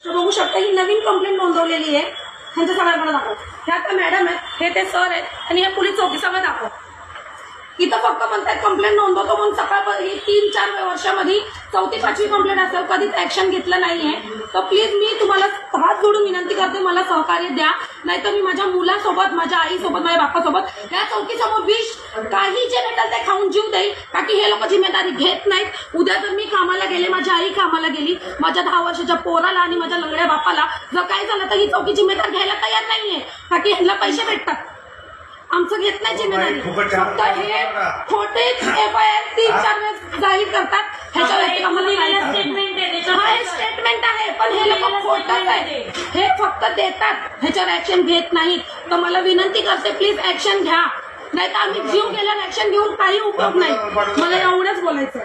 बघू शकता ही नवीन कंप्लेंट नोंदवलेली आहे. ह्यांचं सगळ्यांना दाखव. हे आता मॅडम आहेत, हे ते सर आहेत आणि हे पोलीस चौकी सगळं दाखव. इथं फक्त म्हणतात कंप्लेंट नोंदवतो म्हणून सकाळपर्यंत 3-4 वर्षामध्ये 4थी-5वी कंप्लेंट असेल, कधीच ऍक्शन घेतलं नाहीये. तर प्लीज मी तुम्हाला हात जोडून विनंती करते, मला सहकार्य द्या. नाहीतर मी माझ्या मुलासोबत, माझ्या आईसोबत, माझ्या बापासोबत या चौकीसमोर विष काही जे भेटेल ते खाऊन जीव देईल. का की हे लोक जिम्मेदारी घेत नाहीत. उद्या जर मी कामाला गेले, माझी आई कामाला गेली, माझ्या 10 वर्षाच्या पोराला आणि माझ्या लंगड्या बापाला जर काय झालं तर ही चौकी जिम्मेदार घ्यायला तयार नाहीये. का की ह्यांना पैसे भेटतात, आमचं घेत नाही जिम्मेदारी. फक्त हे खोटे FIR 3-4 वेळेस जाहीर करतात. ह्याच्या व्यतिरिक्त आम्हाला स्टेटमेंट आहे, पण हे लोक खोटच आहे. हे फक्त देतात, ह्याच्यावर ऍक्शन घेत नाहीत. तर मला विनंती करते, प्लीज ऍक्शन घ्या. नाही तर आम्ही जीव गेल्यावर ऍक्शन घेऊन काही उपयोग नाही. मला एवढंच बोलायचं.